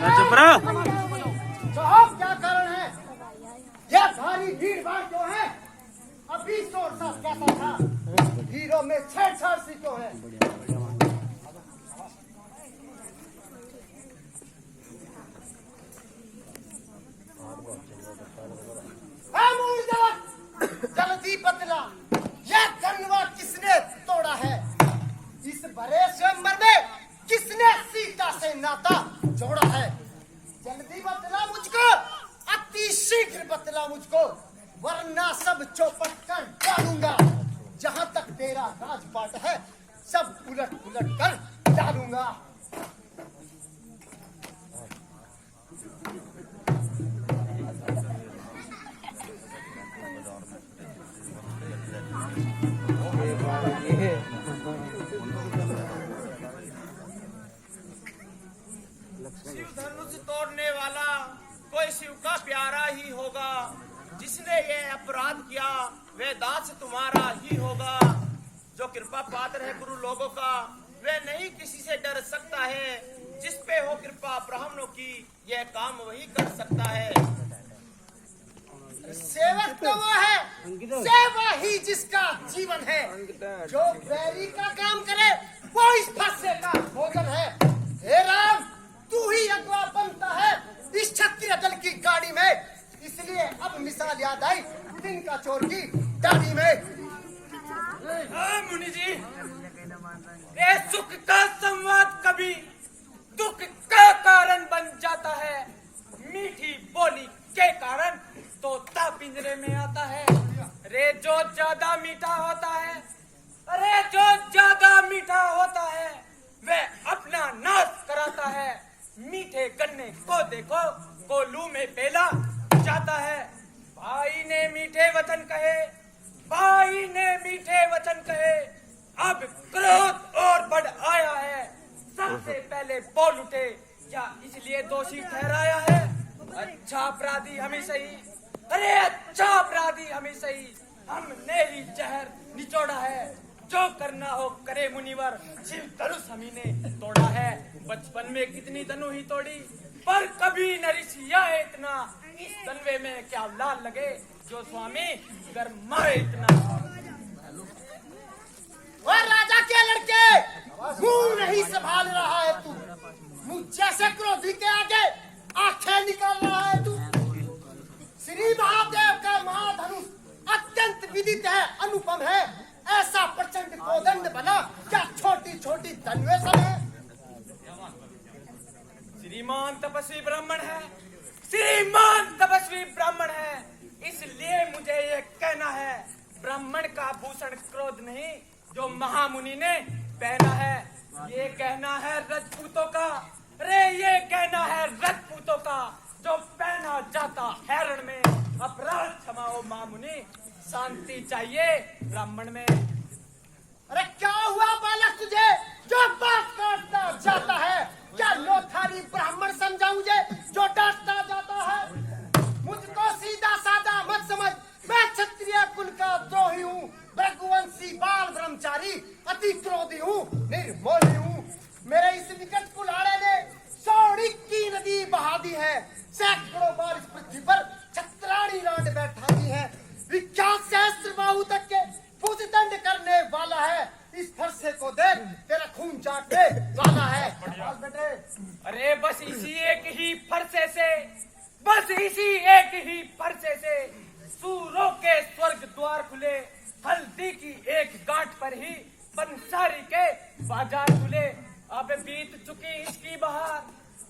चुप रहो। साहब क्या कारण है? यह भारी भीड़ भाड़ क्यों है? अभी शोर सा कैसा था? भीड़ों में छेड़छाड़ सी क्यों है? जल्दी बतला, यह धनवा किसने तोड़ा है? इस बड़े स्वयंवर में किसने सीता से नाता जोड़ा है? जल्दी बतला मुझको, अति शीघ्र बतला मुझको, वरना सब चौपट कर डालूंगा। जहां तक तेरा राजपाट है सब उलट पुलट कर डालूंगा। शिव धनुष तोड़ने वाला कोई शिव का प्यारा ही होगा। जिसने ये अपराध किया वे दास तुम्हारा ही होगा। जो कृपा पात्र है गुरु लोगों का वे नहीं किसी से डर सकता है। जिस पे हो कृपा ब्राह्मणों की यह काम वही कर सकता है। सेवक तो वो है, सेवा ही जिसका जीवन है। जो बैरी का काम करे वो इस फंसे का भोजन है। हे राम, तू ही अगवा बनता है इस क्षत्रिय दल की गाड़ी में। इसलिए अब मिसाल याद आई दिन का चोर की दाढ़ी में। मुनि जी, ये सुख का संवाद कभी दुख का कारण बन जाता है। मीठी बोली के कारण तोता पिंजरे में आता है। अरे जो ज्यादा मीठा होता है, अरे जो ज्यादा मीठा होता है वह अपना नाश कराता है। मीठे गन्ने को देखो कोल्हू में पेला जाता है। भाई ने मीठे वचन कहे, भाई ने मीठे वचन कहे, अब क्रोध और बढ़ आया है। सबसे पहले बोल उठे, क्या इसलिए दोषी ठहराया है? अच्छा अपराधी हमें सही, अरे अच्छा अपराधी हमें सही। हमने ही जहर निचोड़ा है। जो करना हो करे मुनिवर, शिव धनुष हमी ने तोड़ा है। बचपन में कितनी धनु ही तोड़ी, पर कभी न रिसिया इतना। इस तनवे में क्या लाल लगे जो स्वामी गरमाए इतना। और राजा के लड़के, मुंह नहीं संभाल रहा है तू। मुझ जैसे क्रोधी के आगे आंखें निकाल रहा है तू। श्री महादेव का महाधनुष अत्यंत विदित है, अनुपम है। ऐसा प्रचंड कोदंड बना क्या छोटी छोटी धनवे सब है? श्रीमान तपस्वी ब्राह्मण है, श्रीमान तपस्वी ब्राह्मण है। इसलिए मुझे ये कहना है, ब्राह्मण का भूषण क्रोध नहीं जो महामुनि ने पहना है। ये कहना है राजपूतों का, अरे ये कहना है राजपूतों का जो पहना जाता हैरण में। अपराध क्षमाओ महामुनि, शांति चाहिए ब्राह्मण में। अरे क्या हुआ बालक तुझे जो बात काटता जाता है? क्या लोथारी ब्राह्मण समझा मुझे जो डांटता जाता है? मुझको सीधा साधा मत समझ, मैं क्षत्रिय कुल का द्रोही हूँ, रघुवंशी बाल ब्रह्मचारी, अति क्रोधी हूँ, निर्मोही हूँ। मेरे इस निकट कुल्हाड़े ने सौड़ी की नदी बहा दी है। सैकड़ों बार इस पृथ्वी पर छत्राणी रांड बैठा दी है। विख्यात सहस्त्र बाहु तक के भुजदंड करने वाला है। इस फरसे को देख, तेरा खून चाटने वाला है। बेटे, अरे बस इसी एक ही फरसे से, बस इसी एक ही फरसे से सूरों के स्वर्ग द्वार खुले। हल्दी की एक गांठ पर ही बंसारी के बाजार खुले। अब बीत चुकी इसकी बहार,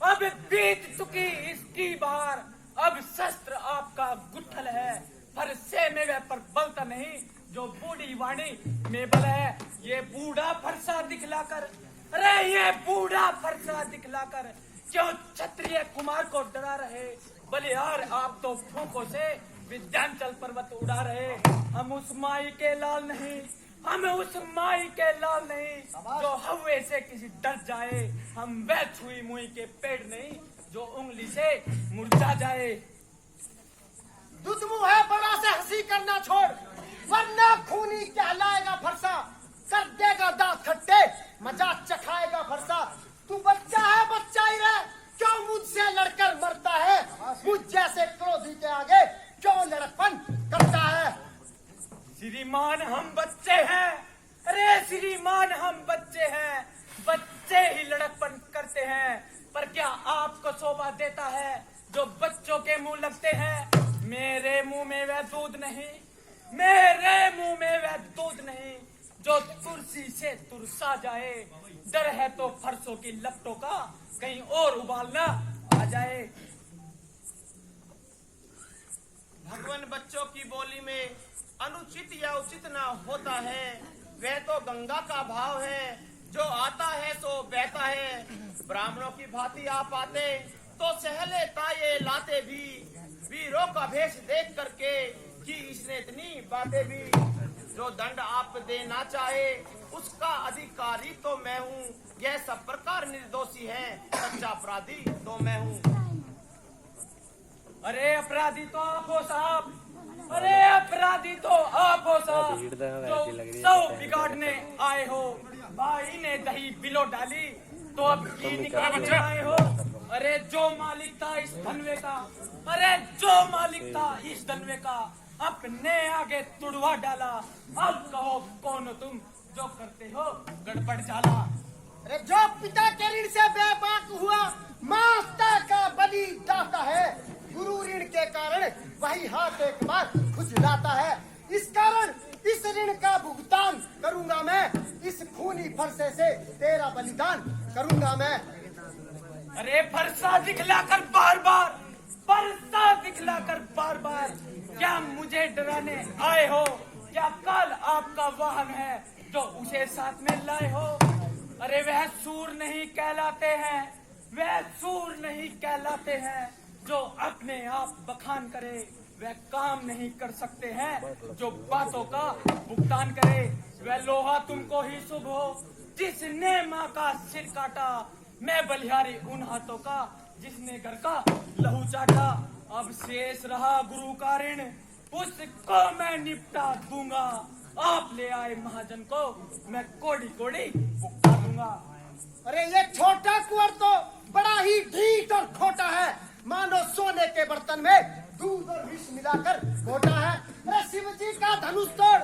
अब बीत चुकी इसकी बहार। अब शस्त्र आपका गुठल है, फरसे में वह पर बलता नहीं जो बूढ़ी वाणी में बल है। ये बूढ़ा फरसा दिखलाकर, अरे ये बूढ़ा फरसा दिखलाकर क्यों क्षत्रिय कुमार को डरा रहे? बलिहार आप तो फूकों से विंध्याचल पर्वत उड़ा रहे। हम उस माई के लाल नहीं, हम उस माई के लाल नहीं जो हवे से किसी डर जाए। हम वह छुई मुई के पेड़ नहीं जो उंगली से मुरझा जाए। दुधमुह है बड़ा से हंसी करना छोड़, वरना खूनी कहलाएगा फरसा। कर देगा दांत खट्टे, मजाक चखाएगा फरसा। तू बच्चा है, बच्चा ही रह, क्यों मुझसे श्रीमान हम बच्चे हैं। अरे श्रीमान हम बच्चे हैं, बच्चे ही लड़कपन करते हैं, पर क्या आपको शोभा देता है जो बच्चों के मुंह लगते हैं? मेरे मुंह में वह दूध नहीं, मेरे मुंह में वह दूध नहीं जो तुलसी से तुरसा जाए। डर है तो फरसों की लपटों का, कहीं और उबालना आ जाए। भगवान बच्चों की बोली में अनुचित या उचित ना होता है, वह तो गंगा का भाव है, जो आता है सो बहता है। ब्राह्मणों की भांति आप आते तो सहले ताये लाते भी, वीरों का भेष देख करके कि इसने इतनी बातें भी। जो दंड आप देना चाहे उसका अधिकारी तो मैं हूँ, यह सब प्रकार निर्दोषी है, सच्चा अपराधी तो मैं हूँ। अरे अपराधी तो आप हो साहब, अरे अपराधी तो आप हो साहब, जो सब बिगाड़ने आए हो। भाई ने दही बिलो डाली तो अब घी निकालने आए हो। अरे जो मालिक था इस धनवे का, अरे जो मालिक था इस धनवे का, अपने आगे तुड़वा डाला। अब कहो कौन हो तुम जो करते हो गड़बड़ जाला? अरे जो पिता के ऋण से बेबाक हुआ, माता का बलि दाता है। गुरु ऋण के कारण वही हाथ एक बार खुजलाता है। इस कारण इस ऋण का भुगतान करूंगा मैं, इस खूनी फरसे से तेरा बलिदान करूंगा मैं। अरे फरसा दिखलाकर बार बार, फरसा दिखलाकर बार बार क्या मुझे डराने आए हो? क्या काल आपका वाहन है जो उसे साथ में लाए हो? अरे वह सूर नहीं कहलाते हैं, वह सूर नहीं कहलाते हैं जो अपने आप बखान करे। वह काम नहीं कर सकते हैं जो बातों का भुगतान करे। वह लोहा तुमको ही शुभ हो जिसने माँ का सिर काटा। मैं बलिहारी उन हाथों का जिसने घर का लहू चाटा। अब शेष रहा गुरु का ऋण, उसको मैं निपटा दूंगा। आप ले आए महाजन को मैं कोड़ी कोड़ी भुगता दूंगा। अरे ये छोटा कुंवर तो बड़ा ही ढीठ और खोटा है, मानो सोने के बर्तन में दूध और विष मिलाकर घोटा है। अरे शिव जी का धनुष तोड़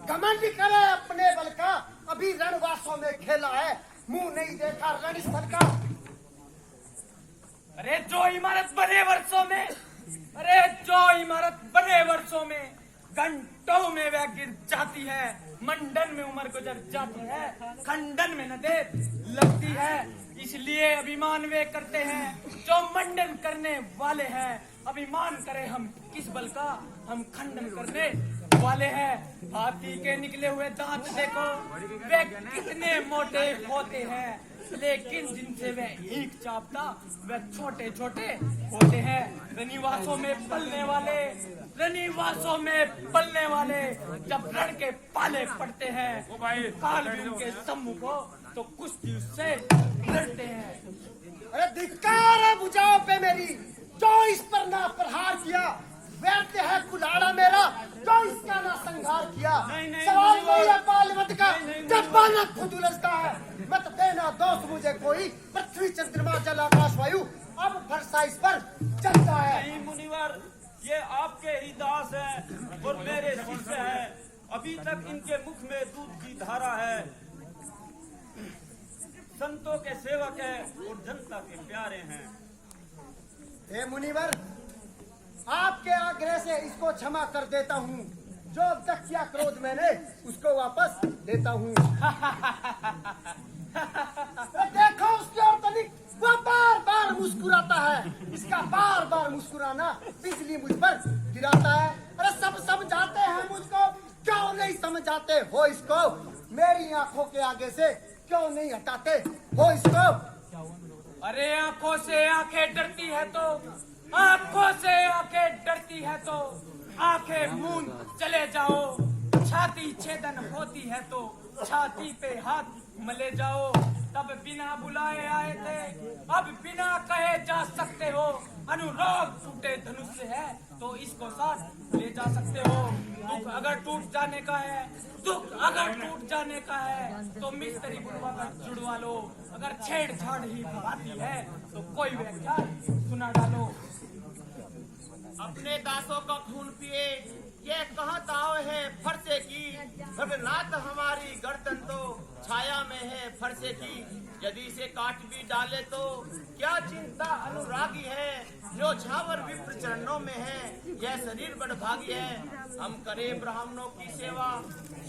घमंड करे अपने बल का, अभी रणवासों में खेला है, मुंह नहीं देखा रणस्थल का। अरे जो इमारत बने वर्षों में, अरे जो इमारत बने वर्षों में घंटों में वह गिर जाती है। मंडन में उम्र गुजर जाती है, खंडन में न देर लगती है। इसलिए अभिमान वे करते हैं जो मंडन करने वाले हैं। अभिमान करें हम किस बल का, हम खंडन करने वाले हैं। हाथी के निकले हुए दांत देखो, वे कितने मोटे होते हैं, लेकिन जिनसे वह ईंट चापता वह छोटे छोटे होते हैं। रनिवासों में पलने वाले, रनिवासों में पलने वाले जब रण के पाले पड़ते हैं, काल भी उनके सम्मुख हो तो कुश्ती उससे लड़ते हैं। अरे धिक्कार है भुजाओं पे मेरी, जो इस पर ना प्रहार किया। व्यर्थ है कुल्हाड़ा मेरा जो इसका ना संहार किया। सवाल वही है बालवत का जब बालक खुद उलझता है। मत देना दोष मुझे कोई, पृथ्वी चंद्रमा जल आकाश वायु अब फरसा इस पर चलता है। नहीं मुनिवर, ये आपके ही दास है और मेरे शिष्य है। अभी तक इनके मुख में दूध की धारा है। संतों के सेवक है और जनता के प्यारे हैं। हे मुनिवर, आपके आग्रह से इसको क्षमा कर देता हूँ। जो अब तक किया क्रोध मैंने उसको वापस देता हूँ। देखो उसकी ओर तनिक, वो बार बार मुस्कुराता है। इसका बार बार मुस्कुराना बिजली मुझ पर गिराता है। अरे सब समझाते हैं मुझको, क्यों नहीं समझाते हो इसको? मेरी आंखों के आगे से क्यों नहीं हटाते हो इसको? अरे आंखों से आंखें डरती है तो, आंखों से आंखें डरती है तो आंखें मूंद चले जाओ। छाती छेदन होती है तो छाती पे हाथ मले जाओ। तब बिना बुलाए आए थे, अब बिना कहे जा सकते हो। अनुराग टूटे धनुष से है तो इसको साथ ले जा सकते हो। दुख अगर टूट जाने का है, दुख अगर टूट जाने का है तो मिस्त्री बुलवा कर जुड़वा लो। अगर छेड़छाड़ ही बाती है तो कोई व्याख्या सुना डालो। अपने दासों का खून पिए ये कहाँ ताव है फरसे की, रघुनाथ हमारी गर्दन तो छाया में है फरसे की। यदि इसे काट भी डाले तो क्या चिंता अनुरागी है, जो झावर विप्र चरणों में है यह शरीर बड़भागी है। हम करें ब्राह्मणों की सेवा,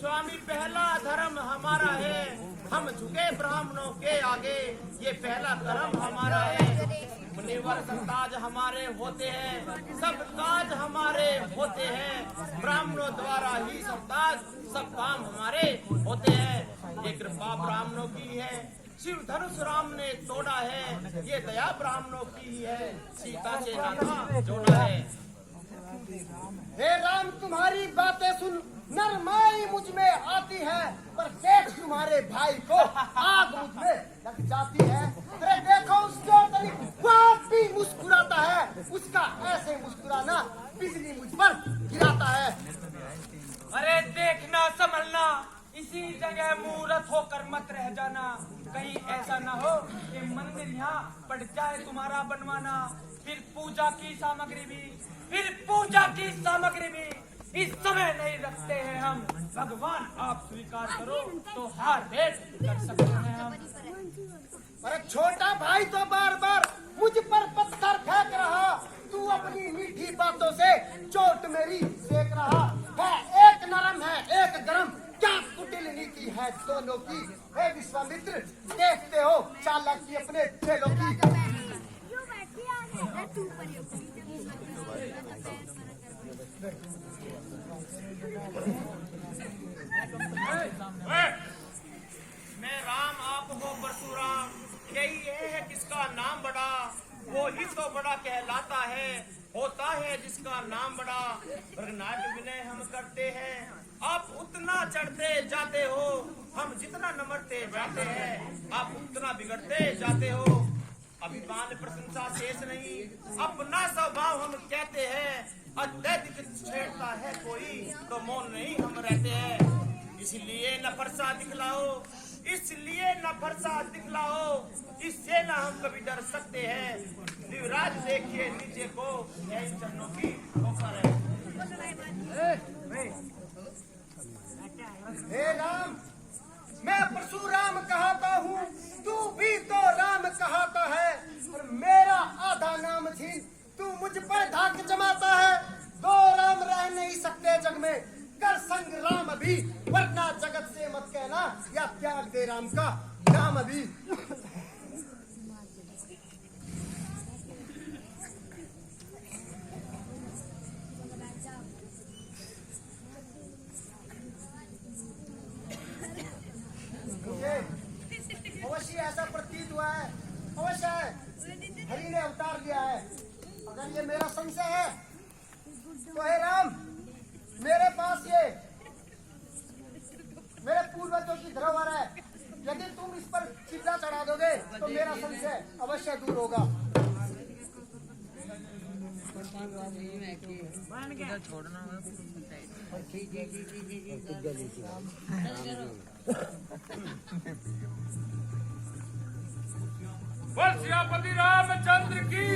स्वामी पहला धर्म हमारा है। हम झुके ब्राह्मणों के आगे, ये पहला कर्म हमारा है। मुनिवर संताज हमारे होते हैं, सब काज हमारे होते हैं। ब्राह्मणों द्वारा ही संताज सब काम हमारे होते हैं। ये कृपा ब्राह्मणों की है, शिव धनुष राम ने तोड़ा है। ये दया ब्राह्मणों की ही है, सीता से नाता जोड़ा है। हे राम, तुम्हारी बातें सुन नरमाई मुझ में आती है, पर देख तुम्हारे भाई को आग मुझ में लग जाती है। अरे देखो उसको वो भी मुस्कुराता है, उसका ऐसे मुस्कुराना बिजली मुझ पर गिराता है। अरे देखना संभलना, इसी जगह मूर्त होकर मत रह जाना। कहीं ऐसा ना हो कि मंदिर यहाँ पड़ जाए तुम्हारा बनवाना। फिर पूजा की सामग्री भी इस समय नहीं रखते हैं हम। भगवान आप स्वीकार करो तो हार भेंट कर सकते हैं हम। अरे छोटा भाई तो बार बार मुझ पर पत्थर फेंक रहा, तू अपनी मीठी बातों से चोट मेरी सेक रहा है। एक नरम है एक गरम, क्या कुटिल नीति है दोनों की। हे विश्वामित्र, देखते हो चालाकी अपने चेलों की। मैं राम आप हो परशुराम, यही ये है किसका नाम बड़ा, वो ही तो बड़ा कहलाता है। होता है जिसका नाम बड़ा, रघुनाथ विनय हम करते हैं। आप उतना चढ़ते जाते हो, हम जितना नमरते जाते हैं आप उतना बिगड़ते जाते हो। अभिमान प्रशंसा शेष नहीं, अपना स्वभाव हम कहते हैं। अत्यधिक छेड़ता है कोई तो मौन नहीं हम रहते हैं। इसलिए न फरसा दिखलाओ, इसलिए न फरसा दिखलाओ, इससे न हम कभी डर सकते हैं। दिवराज देखिए नीचे को, यह चरणों की ठोकर है। हे राम, मैं परशुराम कहता हूँ, तू भी तो राम कहता है। और मेरा आधा नाम छीन तू मुझ पर धाक जमाता है। दो राम रह नहीं सकते जग में, कर संग राम भी, वरना जगत से मत कहना या त्याग दे राम का नाम भी। अवश्य ऐसा प्रतीत हुआ है, अवश्य है हरि ने अवतार लिया है। अगर ये मेरा संशय है तो हे राम, मेरे पास ये मेरे पूर्वजों की धरोहर है। यदि तुम इस पर चिल्ला चढ़ा दोगे तो मेरा संशय अवश्य दूर होगा। बोल सियापति रामचंद्र की।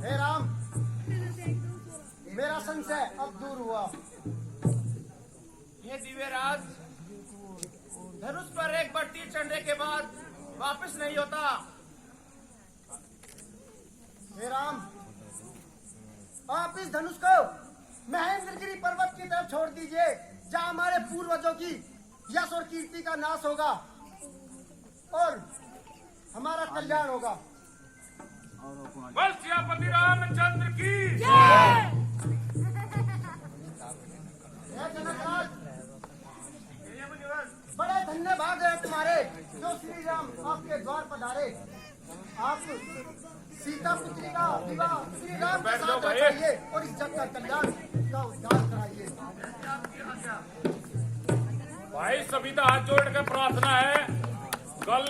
हे राम, मेरा संशय अब दूर हुआ। ये दिव्यराज, धनुष पर एक बार तीर चढ़ने के बाद वापस नहीं होता। हे राम, आप इस धनुष को महेंद्रगिरी पर्वत की तरफ छोड़ दीजिए, जहाँ हमारे पूर्वजों की यश और कीर्ति का नाश होगा और हमारा कल्याण होगा। बोल सियापति रामचंद्र की। हे जनकराज, बड़े धन्य भाग है तुम्हारे जो श्री राम आपके द्वार पधारे। आप सीता पुत्री का विवाह श्री राम के साथ कराइए और इस जग का कल्याण का उद्धार कराइए। भाई सभी का हाथ जोड़ के प्रार्थना है, कल